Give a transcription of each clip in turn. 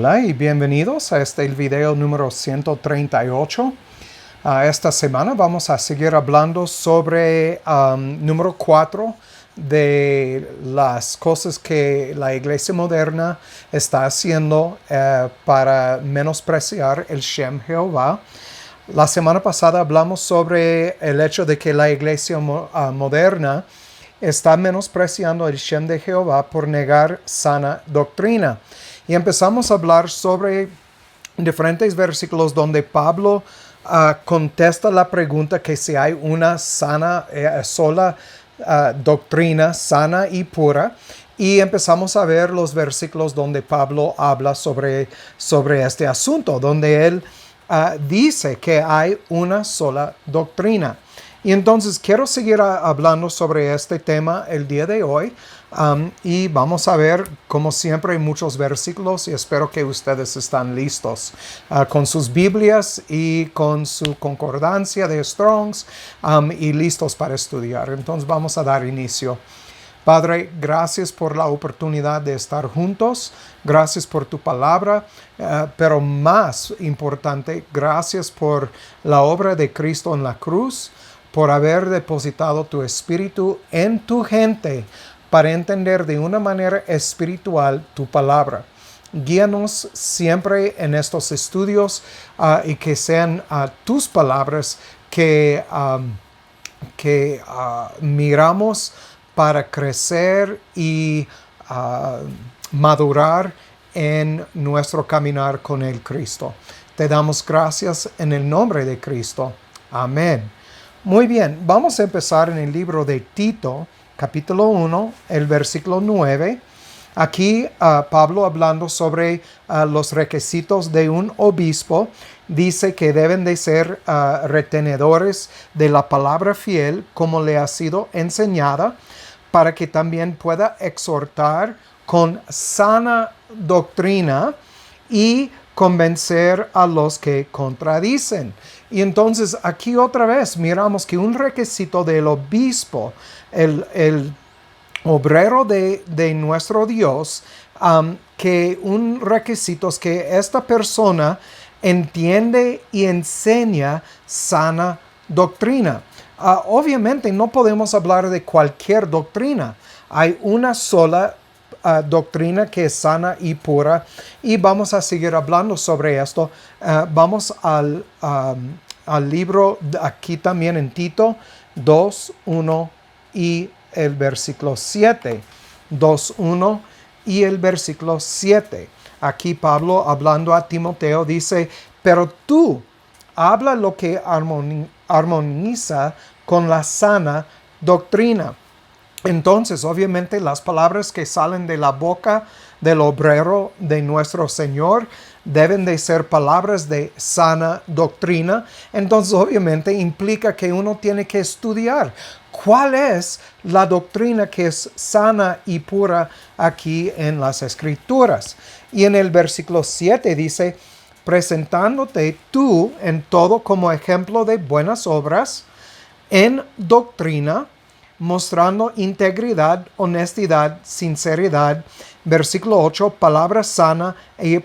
Hola y bienvenidos a este video número 138. Esta semana vamos a seguir hablando sobre número 4 de las cosas que la iglesia moderna está haciendo para menospreciar el Shem Jehová. La semana pasada hablamos sobre el hecho de que la iglesia moderna está menospreciando el Shem de Jehová por negar sana doctrina. Y empezamos a hablar sobre diferentes versículos donde Pablo contesta la pregunta que si hay una sola doctrina sana y pura. Y empezamos a ver los versículos donde Pablo habla sobre este asunto, donde él dice que hay una sola doctrina. Y entonces quiero seguir hablando sobre este tema el día de hoy. Y vamos a ver, como siempre, muchos versículos y espero que ustedes están listos con sus Biblias y con su concordancia de Strongs y listos para estudiar. Entonces vamos a dar inicio. Padre, gracias por la oportunidad de estar juntos. Gracias por tu palabra, pero más importante, gracias por la obra de Cristo en la cruz, por haber depositado tu espíritu en tu gente para entender de una manera espiritual tu palabra. Guíanos siempre en estos estudios y que sean tus palabras que miramos para crecer y madurar en nuestro caminar con el Cristo. Te damos gracias en el nombre de Cristo. Amén. Muy bien, vamos a empezar en el libro de Tito, capítulo 1, el versículo 9. Aquí Pablo, hablando sobre los requisitos de un obispo, dice que deben de ser retenedores de la palabra fiel como le ha sido enseñada, para que también pueda exhortar con sana doctrina y convencer a los que contradicen. Y entonces aquí otra vez miramos que un requisito del obispo, el obrero de nuestro Dios, que un requisito es que esta persona entiende y enseña sana doctrina. Obviamente no podemos hablar de cualquier doctrina. Hay una sola doctrina que es sana y pura, y vamos a seguir hablando sobre esto. Vamos al libro aquí también en Tito 2, 1 y el versículo 7. 2, 1 y el versículo 7. Aquí Pablo, hablando a Timoteo, dice: pero tú habla lo que armoniza con la sana doctrina. Entonces, obviamente, las palabras que salen de la boca del obrero de nuestro Señor deben de ser palabras de sana doctrina. Entonces, obviamente, implica que uno tiene que estudiar cuál es la doctrina que es sana y pura aquí en las Escrituras. Y en el versículo 7 dice: presentándote tú en todo como ejemplo de buenas obras, en doctrina, mostrando integridad, honestidad, sinceridad. Versículo 8, palabra sana e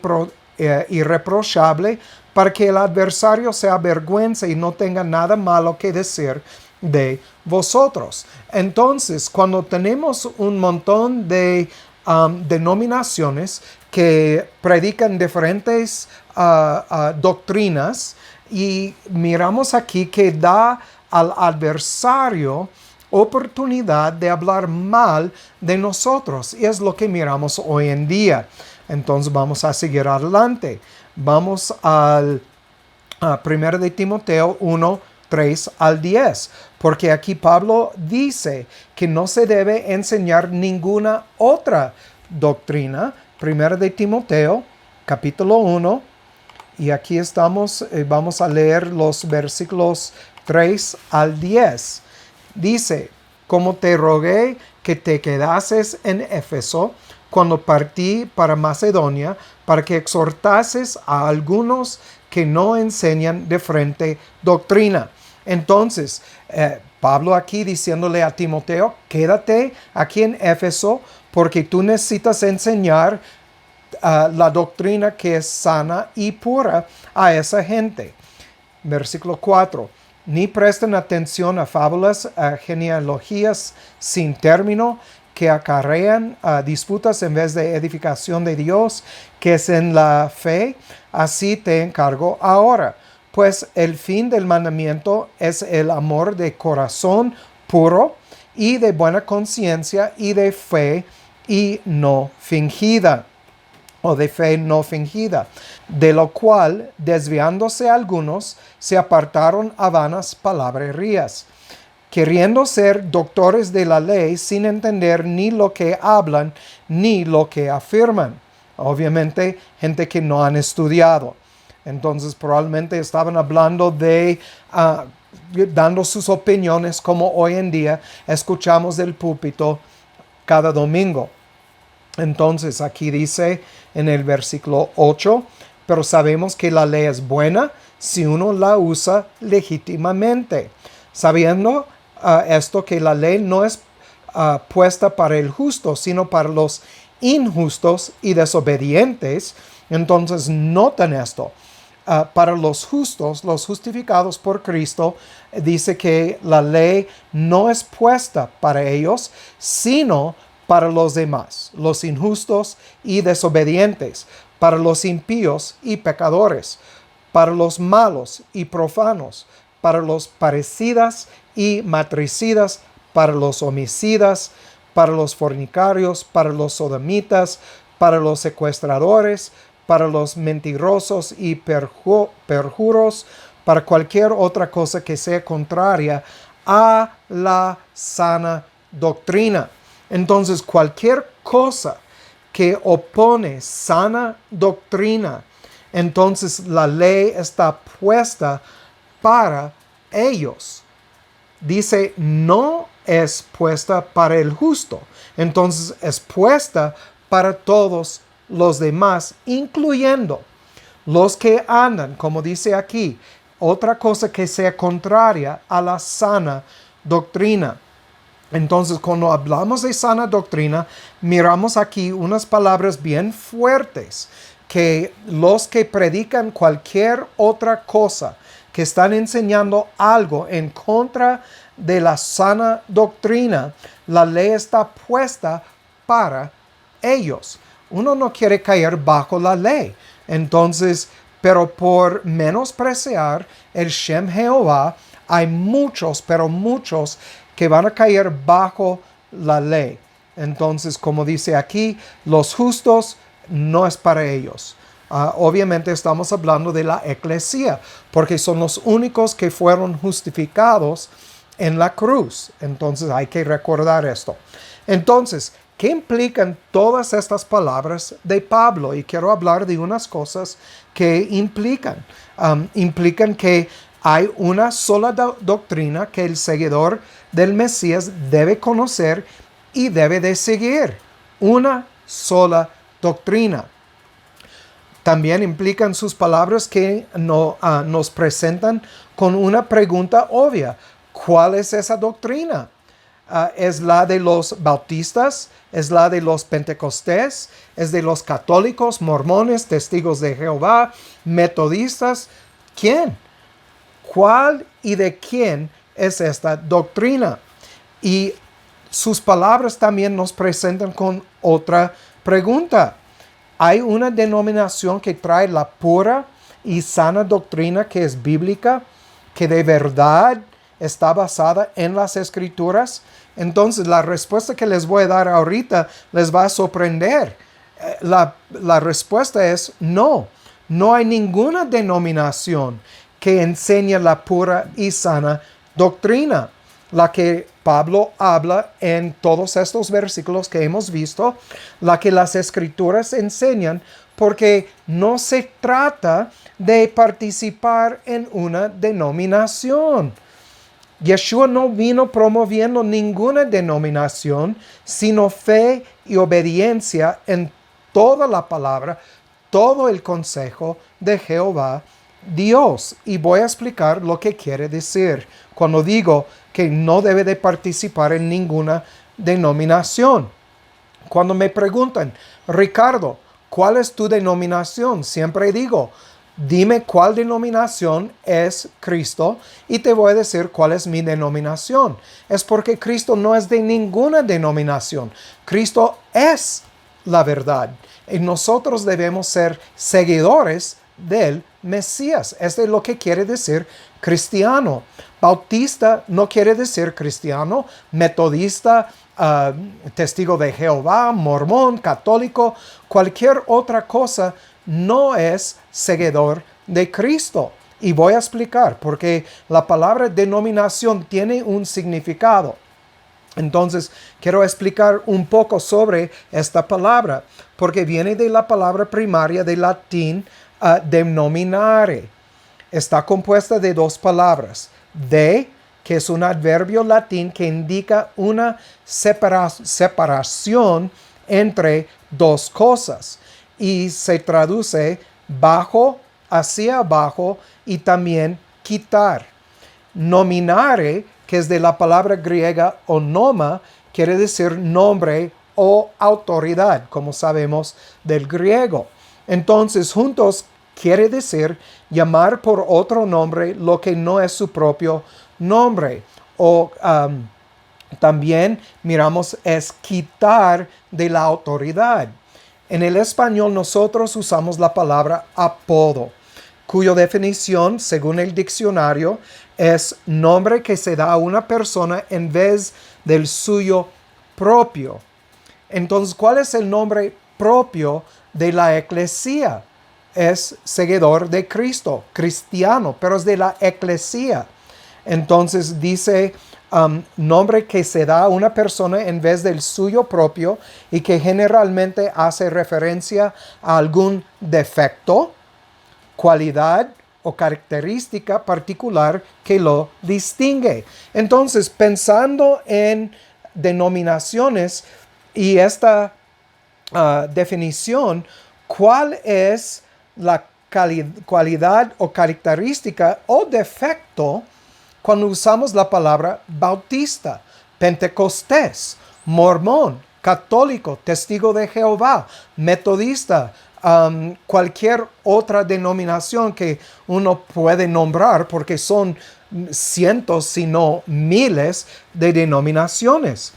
irreprochable, para que el adversario se avergüence y no tenga nada malo que decir de vosotros. Entonces, cuando tenemos un montón de denominaciones que predican diferentes doctrinas, y miramos aquí que da al adversario oportunidad de hablar mal de nosotros, y es lo que miramos hoy en día. Entonces vamos a seguir adelante. Vamos al 1 de Timoteo 1, 3 al 10, porque aquí Pablo dice que no se debe enseñar ninguna otra doctrina. 1 de Timoteo, capítulo 1, y aquí estamos, vamos a leer los versículos 3 al 10. Dice: como te rogué que te quedases en Éfeso cuando partí para Macedonia, para que exhortases a algunos que no enseñan de frente doctrina. Entonces, Pablo aquí diciéndole a Timoteo: quédate aquí en Éfeso porque tú necesitas enseñar la doctrina que es sana y pura a esa gente. Versículo 4. Ni presten atención a fábulas, a genealogías sin término, que acarrean disputas en vez de edificación de Dios, que es en la fe. Así te encargo ahora. Pues el fin del mandamiento es el amor de corazón puro y de buena conciencia y de fe y no fingida, o de fe no fingida, de lo cual, desviándose algunos, se apartaron a vanas palabrerías, queriendo ser doctores de la ley sin entender ni lo que hablan ni lo que afirman. Obviamente, gente que no han estudiado. Entonces, probablemente estaban hablando de dando sus opiniones como hoy en día escuchamos del púlpito cada domingo. Entonces, aquí dice en el versículo 8, pero sabemos que la ley es buena si uno la usa legítimamente, sabiendo esto que la ley no es puesta para el justo, sino para los injustos y desobedientes. Entonces, noten esto. Para los justos, los justificados por Cristo, dice que la ley no es puesta para ellos, sino para los demás, los injustos y desobedientes, para los impíos y pecadores, para los malos y profanos, para los parricidas y matricidas, para los homicidas, para los fornicarios, para los sodomitas, para los secuestradores, para los mentirosos y perjuros, para cualquier otra cosa que sea contraria a la sana doctrina. Entonces, cualquier cosa que opone sana doctrina, entonces la ley está puesta para ellos. Dice, no es puesta para el justo. Entonces, es puesta para todos los demás, incluyendo los que andan, como dice aquí, otra cosa que sea contraria a la sana doctrina. Entonces, cuando hablamos de sana doctrina, miramos aquí unas palabras bien fuertes, que los que predican cualquier otra cosa, que están enseñando algo en contra de la sana doctrina, la ley está puesta para ellos. Uno no quiere caer bajo la ley. Entonces, pero por menospreciar el Shem Jehová, hay muchos, pero muchos que van a caer bajo la ley. Entonces, como dice aquí, los justos no es para ellos. Obviamente estamos hablando de la eclesía, porque son los únicos que fueron justificados en la cruz. Entonces hay que recordar esto. Entonces, ¿qué implican todas estas palabras de Pablo? Y quiero hablar de unas cosas que implican. Implican que hay una sola doctrina que el seguidor del Mesías debe conocer y debe de seguir. Una sola doctrina. También implican sus palabras que nos presentan con una pregunta obvia. ¿Cuál es esa doctrina? ¿Es la de los bautistas? ¿Es la de los pentecostés? ¿Es de los católicos, mormones, testigos de Jehová, metodistas? ¿Quién? ¿Cuál y de quién es esta doctrina? Y sus palabras también nos presentan con otra pregunta. ¿Hay una denominación que trae la pura y sana doctrina que es bíblica, que de verdad está basada en las Escrituras? Entonces, la respuesta que les voy a dar ahorita les va a sorprender. La respuesta es no. No hay ninguna denominación que enseñe la pura y sana doctrina. La que Pablo habla en todos estos versículos que hemos visto, la que las Escrituras enseñan, porque no se trata de participar en una denominación. Yeshua no vino promoviendo ninguna denominación, sino fe y obediencia en toda la palabra, todo el consejo de Jehová Dios. Y voy a explicar lo que quiere decir cuando digo que no debe de participar en ninguna denominación. Cuando me preguntan, Ricardo, ¿cuál es tu denominación? Siempre digo, dime cuál denominación es Cristo y te voy a decir cuál es mi denominación. Es porque Cristo no es de ninguna denominación. Cristo es la verdad. Y nosotros debemos ser seguidores del Mesías. Esto es lo que quiere decir cristiano. Bautista no quiere decir cristiano. Metodista, testigo de Jehová, mormón, católico, cualquier otra cosa no es seguidor de Cristo. Y voy a explicar porque la palabra denominación tiene un significado. Entonces, quiero explicar un poco sobre esta palabra, porque viene de la palabra primaria del latín denominare. Está compuesta de dos palabras. De, que es un adverbio latín que indica una separación entre dos cosas. Y se traduce bajo, hacia abajo y también quitar. Nominare, que es de la palabra griega onoma, quiere decir nombre o autoridad, como sabemos del griego. Entonces, juntos quiere decir llamar por otro nombre lo que no es su propio nombre. O también miramos es quitar de la autoridad. En el español nosotros usamos la palabra apodo, cuya definición, según el diccionario, es nombre que se da a una persona en vez del suyo propio. Entonces, ¿cuál es el nombre propio de la eclesía? Es seguidor de Cristo, cristiano, pero es de la eclesía. Entonces dice nombre que se da a una persona en vez del suyo propio y que generalmente hace referencia a algún defecto, cualidad o característica particular que lo distingue. Entonces, pensando en denominaciones y esta definición, ¿cuál es la cualidad o característica o defecto cuando usamos la palabra bautista, pentecostés, mormón, católico, testigo de Jehová, metodista, cualquier otra denominación que uno puede nombrar, porque son cientos, si no miles de denominaciones?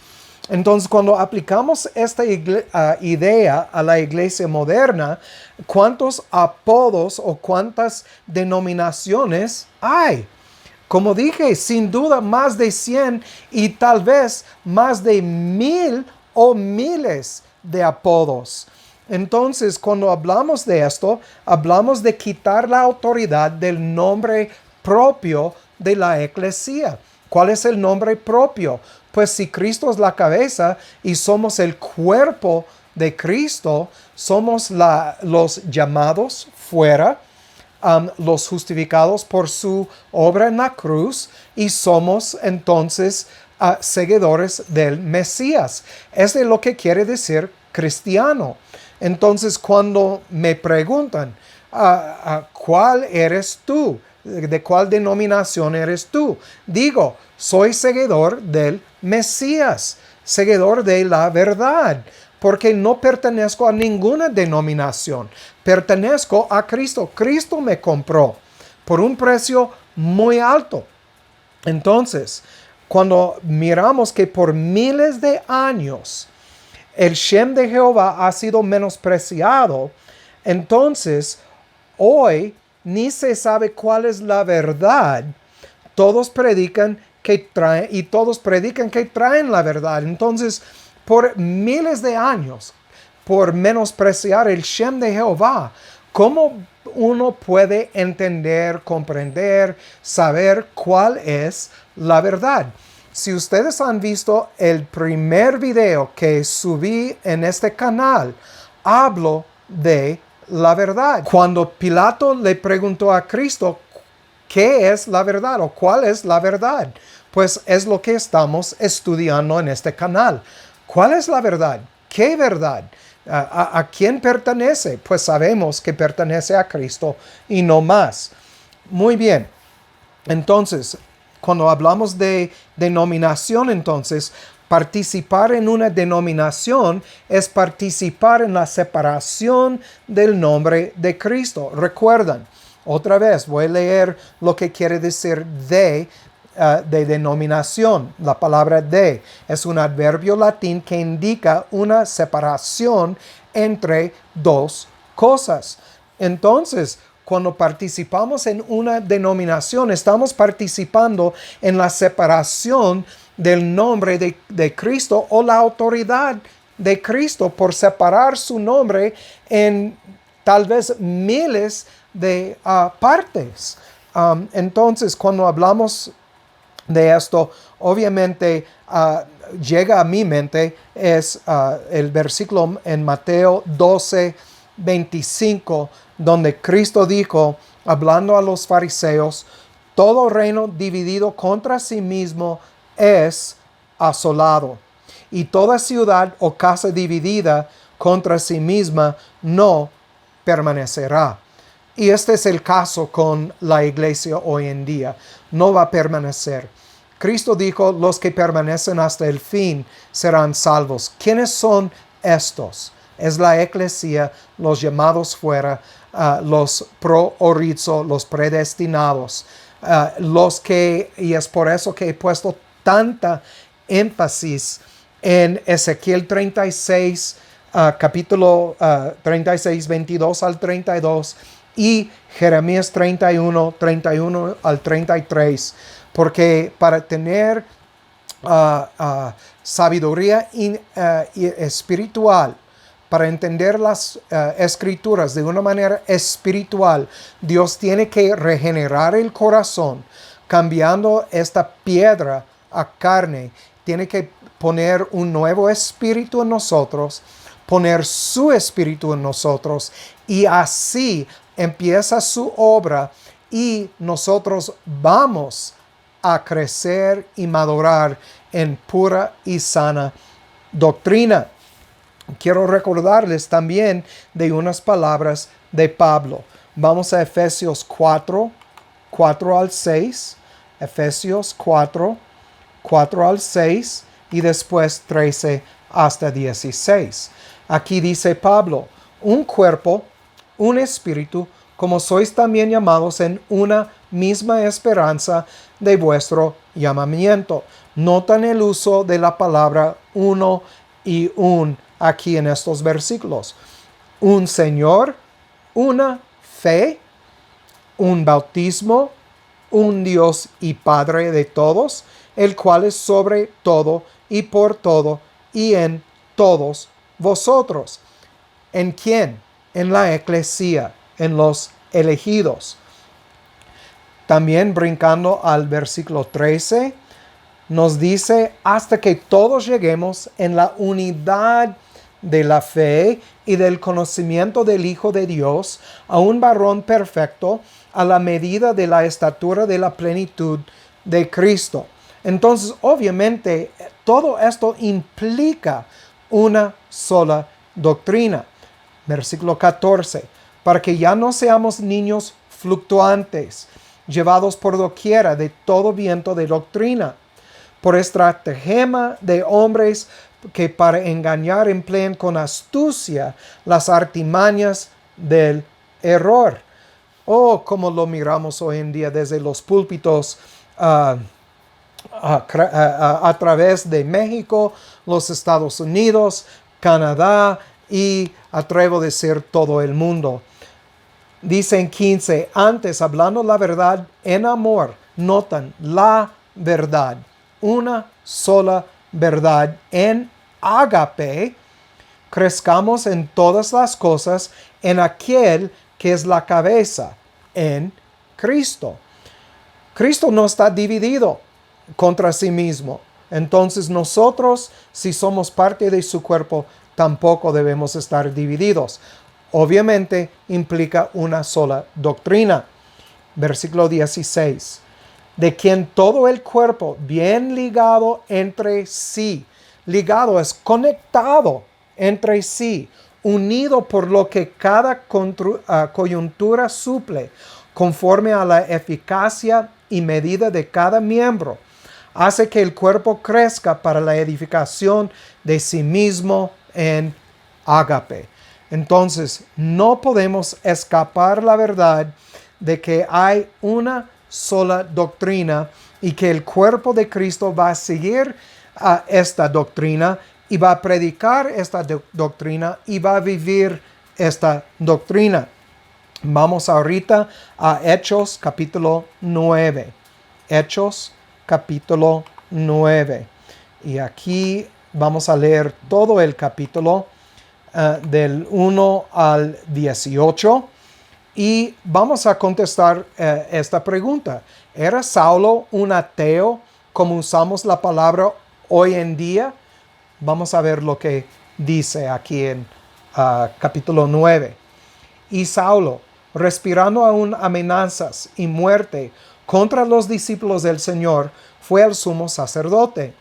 Entonces, cuando aplicamos esta idea a la iglesia moderna, ¿cuántos apodos o cuántas denominaciones hay? Como dije, sin duda más de 100 y tal vez más de 1000 o miles de apodos. Entonces, cuando hablamos de esto, hablamos de quitar la autoridad del nombre propio de la eclesía. ¿Cuál es el nombre propio? Pues si Cristo es la cabeza y somos el cuerpo de Cristo, somos los llamados fuera, los justificados por su obra en la cruz, y somos entonces seguidores del Mesías. Es de lo que quiere decir cristiano. Entonces, cuando me preguntan, ¿cuál eres tú? ¿De cuál denominación eres tú? Digo, soy seguidor del Mesías, seguidor de la verdad, porque no pertenezco a ninguna denominación. Pertenezco a Cristo. Cristo me compró por un precio muy alto. Entonces, cuando miramos que por miles de años el Shem de Jehová ha sido menospreciado, entonces hoy ni se sabe cuál es la verdad. Todos predican que traen y todos predican que traen la verdad. Entonces, por miles de años, por menospreciar el Shem de Jehová, ¿cómo uno puede entender, comprender, saber cuál es la verdad? Si ustedes han visto el primer video que subí en este canal, hablo de la verdad. Cuando Pilato le preguntó a Cristo, ¿qué es la verdad o cuál es la verdad? Pues es lo que estamos estudiando en este canal. ¿Cuál es la verdad? ¿Qué verdad? ¿A quién pertenece? Pues sabemos que pertenece a Cristo y no más. Muy bien. Entonces, Cuando hablamos de denominación, entonces, participar en una denominación es participar en la separación del nombre de Cristo. Recuerdan, otra vez voy a leer lo que quiere decir de denominación. La palabra de es un adverbio latín que indica una separación entre dos cosas. Entonces, cuando participamos en una denominación, estamos participando en la separación del nombre de Cristo o la autoridad de Cristo por separar su nombre en tal vez miles de partes. Entonces, cuando hablamos de esto, obviamente llega a mi mente es el versículo en Mateo 12:25, donde Cristo dijo, hablando a los fariseos, todo reino dividido contra sí mismo es asolado, y toda ciudad o casa dividida contra sí misma no permanecerá. Y este es el caso con la iglesia hoy en día. No va a permanecer. Cristo dijo, los que permanecen hasta el fin serán salvos. ¿Quiénes son estos? Es la eclesia, los llamados fuera, los pro orizo, los predestinados, y es por eso que he puesto tanta énfasis en Ezequiel 36, capítulo 36, 22 al 32 y Jeremías 31, 31 al 33, porque para tener sabiduría espiritual, para entender las escrituras de una manera espiritual, Dios tiene que regenerar el corazón, cambiando esta piedra a carne. Tiene que poner un nuevo espíritu en nosotros, poner su espíritu en nosotros, y así empieza su obra y nosotros vamos a crecer y madurar en pura y sana doctrina. Quiero recordarles también de unas palabras de Pablo. Vamos a Efesios 4, 4 al 6. Efesios 4, 4 al 6 y después 13 hasta 16. Aquí dice Pablo, un cuerpo, un espíritu, como sois también llamados en una misma esperanza de vuestro llamamiento. Notan el uso de la palabra uno y un aquí en estos versículos. Un Señor, una fe, un bautismo, un Dios y Padre de todos, el cual es sobre todo y por todo y en todos vosotros. ¿En quién? En la eclesia, en los elegidos. También brincando al versículo 13, nos dice, hasta que todos lleguemos en la unidad de la fe y del conocimiento del Hijo de Dios, a un varón perfecto, a la medida de la estatura de la plenitud de Cristo. Entonces, obviamente, todo esto implica una sola doctrina. Versículo 14, para que ya no seamos niños fluctuantes, llevados por doquiera de todo viento de doctrina, por estratagema de hombres que para engañar emplean con astucia las artimañas del error. Oh, como lo miramos hoy en día desde los púlpitos a través de México, los Estados Unidos, Canadá y atrevo a decir todo el mundo. Dice en 15, antes hablando la verdad en amor, notan la verdad, una sola verdad en ágape, crezcamos en todas las cosas en aquel que es la cabeza, en Cristo. Cristo no está dividido contra sí mismo. Entonces nosotros, si somos parte de su cuerpo, tampoco debemos estar divididos. Obviamente implica una sola doctrina. Versículo 16. De quien todo el cuerpo, bien ligado entre sí. Ligado es conectado entre sí, unido por lo que cada coyuntura suple, conforme a la eficacia y medida de cada miembro, hace que el cuerpo crezca para la edificación de sí mismo en ágape. Entonces, no podemos escapar la verdad de que hay una sola doctrina y que el cuerpo de Cristo va a seguir esta doctrina y va a predicar esta doctrina y va a vivir esta doctrina. Vamos ahorita a Hechos capítulo 9. Hechos capítulo 9. Y aquí vamos a leer todo el capítulo del 1 al 18. Y vamos a contestar esta pregunta. ¿Era Saulo un ateo como usamos la palabra hoy en día? Vamos a ver lo que dice aquí en capítulo 9. Y Saulo, respirando aún amenazas y muerte contra los discípulos del Señor, fue al sumo sacerdote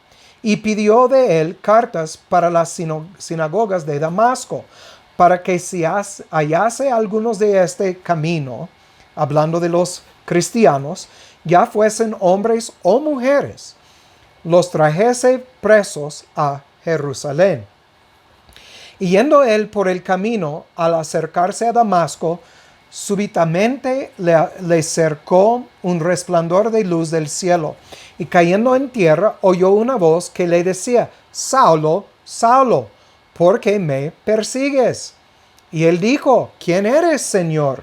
y pidió de él cartas para las sinagogas de Damasco, para que si hallase algunos de este camino, hablando de los cristianos, ya fuesen hombres o mujeres, los trajese presos a Jerusalén. Y yendo él por el camino, al acercarse a Damasco, súbitamente le cercó un resplandor de luz del cielo, y cayendo en tierra, oyó una voz que le decía: Saulo, Saulo, ¿por qué me persigues? Y él dijo: ¿Quién eres, Señor?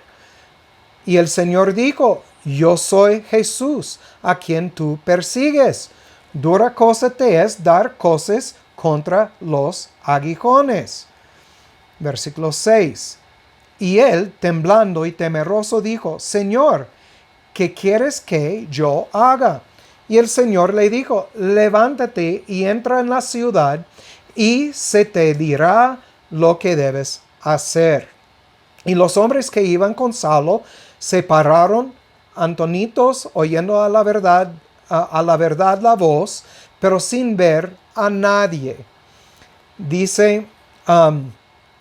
Y el Señor dijo: Yo soy Jesús, a quien tú persigues. Dura cosa te es dar coces contra los aguijones. Versículo 6. Y él, temblando y temeroso, dijo: Señor, ¿qué quieres que yo haga? Y el Señor le dijo: levántate y entra en la ciudad, y se te dirá lo que debes hacer. Y los hombres que iban con Saulo se pararon atonitos, oyendo a la verdad la voz, pero sin ver a nadie. Dice,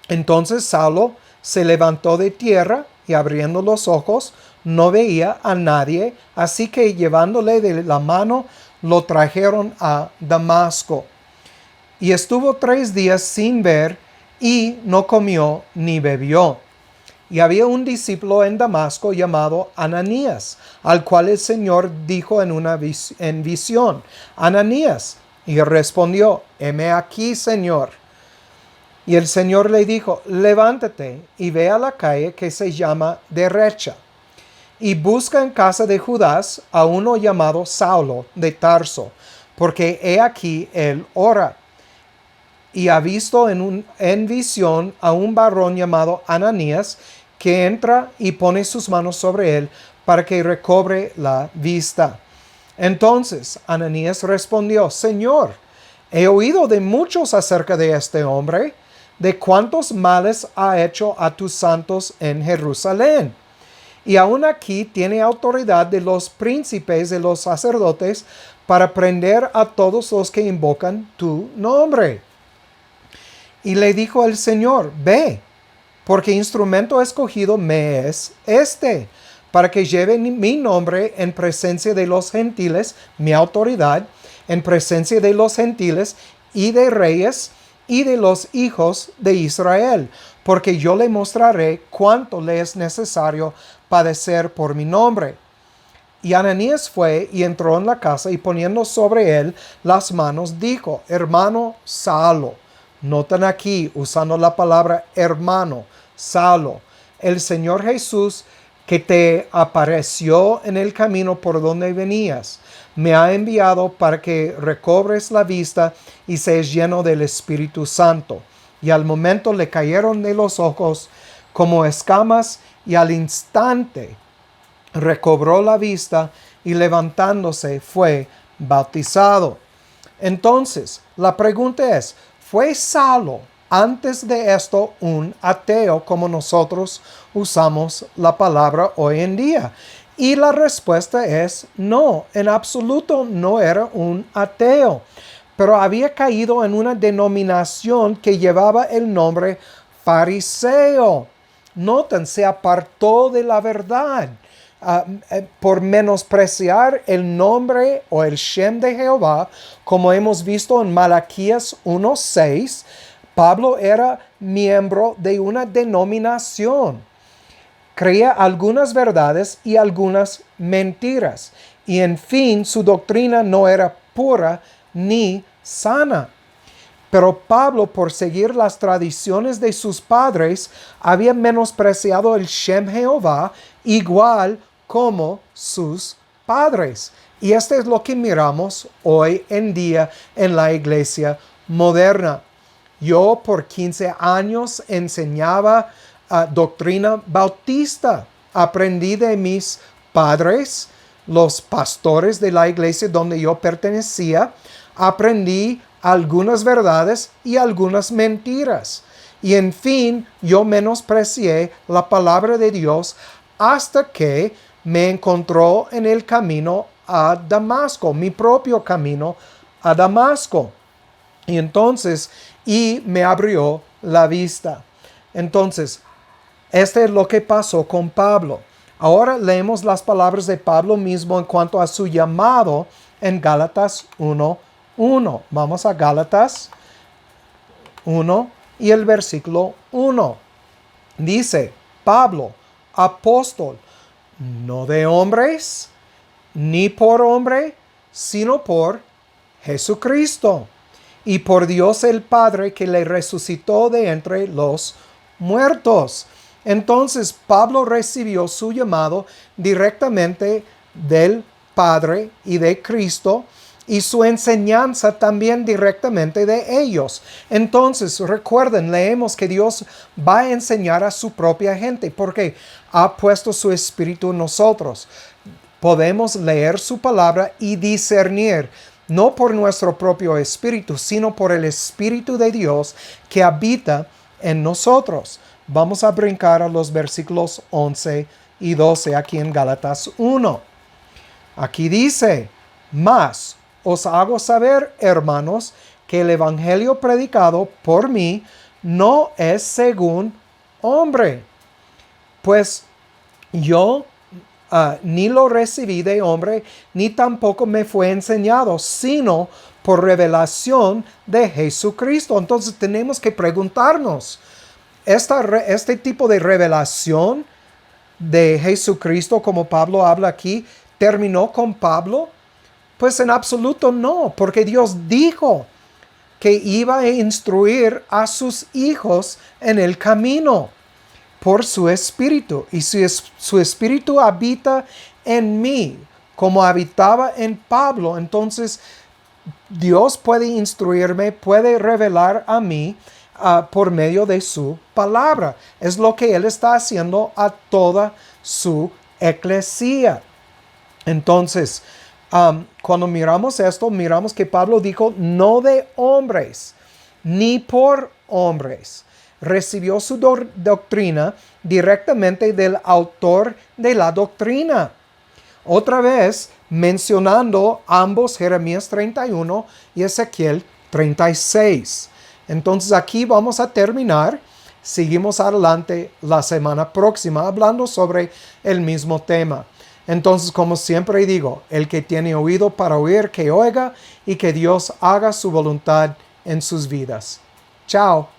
entonces Saulo se levantó de tierra y abriendo los ojos no veía a nadie, así que llevándole de la mano lo trajeron a Damasco. Y estuvo 3 días sin ver y no comió ni bebió. Y había un discípulo en Damasco llamado Ananías, al cual el Señor dijo en visión: Ananías. Y respondió: heme aquí, Señor. Y el Señor le dijo: levántate y ve a la calle que se llama Derecha, y busca en casa de Judas a uno llamado Saulo de Tarso, porque he aquí él ora. Y ha visto en visión a un varón llamado Ananías, que entra y pone sus manos sobre él para que recobre la vista. Entonces Ananías respondió: Señor, he oído de muchos acerca de este hombre, de cuántos males ha hecho a tus santos en Jerusalén. Y aún aquí tiene autoridad de los príncipes de los sacerdotes para prender a todos los que invocan tu nombre. Y le dijo el Señor: ve, porque instrumento escogido me es este, para que lleve mi nombre en presencia de los gentiles, mi autoridad en presencia de los gentiles y de reyes y de los hijos de Israel, porque yo le mostraré cuánto le es necesario padecer por mi nombre. Y Ananías fue y entró en la casa, y poniendo sobre él las manos, dijo: hermano Saulo. Notan aquí, usando la palabra hermano, Saulo, el Señor Jesús, que te apareció en el camino por donde venías, me ha enviado para que recobres la vista y seas lleno del Espíritu Santo. Y al momento le cayeron de los ojos como escamas, y al instante recobró la vista, y levantándose fue bautizado. Entonces, la pregunta es: ¿fue Saulo antes de esto un ateo como nosotros usamos la palabra hoy en día? Y la respuesta es no, en absoluto no era un ateo, pero había caído en una denominación que llevaba el nombre fariseo. Noten, se apartó de la verdad. por menospreciar el nombre o el Shem de Jehová, como hemos visto en Malaquías 1:6, Pablo era miembro de una denominación. Creía algunas verdades y algunas mentiras. Y en fin, su doctrina no era pura ni sana. Pero Pablo, por seguir las tradiciones de sus padres, había menospreciado el Shem Jehová igual como sus padres. Y esto es lo que miramos hoy en día en la iglesia moderna. Yo por 15 años enseñaba doctrina bautista. Aprendí de mis padres, los pastores de la iglesia donde yo pertenecía. Aprendí algunas verdades y algunas mentiras. Y en fin, yo menosprecié la palabra de Dios hasta que me encontró en el camino a Damasco, mi propio camino a Damasco. Y me abrió la vista. Entonces, este es lo que pasó con Pablo. Ahora leemos las palabras de Pablo mismo en cuanto a su llamado en Gálatas 1:1. Vamos a Gálatas 1 y el versículo 1. Dice, Pablo, apóstol, no de hombres, ni por hombre, sino por Jesucristo, y por Dios el Padre que le resucitó de entre los muertos. Entonces Pablo recibió su llamado directamente del Padre y de Cristo, y su enseñanza también directamente de ellos. Entonces, recuerden, leemos que Dios va a enseñar a su propia gente porque ha puesto su espíritu en nosotros. Podemos leer su palabra y discernir, no por nuestro propio espíritu, sino por el Espíritu de Dios que habita en nosotros. Vamos a brincar a los versículos 11 y 12 aquí en Gálatas 1. Aquí dice, mas os hago saber, hermanos, que el evangelio predicado por mí no es según hombre, pues yo ni lo recibí de hombre, ni tampoco me fue enseñado, sino por revelación de Jesucristo. Entonces tenemos que preguntarnos, este tipo de revelación de Jesucristo, como Pablo habla aquí, ¿terminó con Pablo? Pues en absoluto no, porque Dios dijo que iba a instruir a sus hijos en el camino por su espíritu. Y si su espíritu habita en mí, como habitaba en Pablo, entonces Dios puede instruirme, puede revelar a mí por medio de su palabra. Es lo que Él está haciendo a toda su eclesía. Entonces, cuando miramos esto, miramos que Pablo dijo, no de hombres, ni por hombres. Recibió su doctrina directamente del autor de la doctrina. Otra vez, mencionando ambos Jeremías 31 y Ezequiel 36. Entonces aquí vamos a terminar. Seguimos adelante la semana próxima hablando sobre el mismo tema. Entonces, como siempre digo, el que tiene oído para oír, que oiga, y que Dios haga su voluntad en sus vidas. Chao.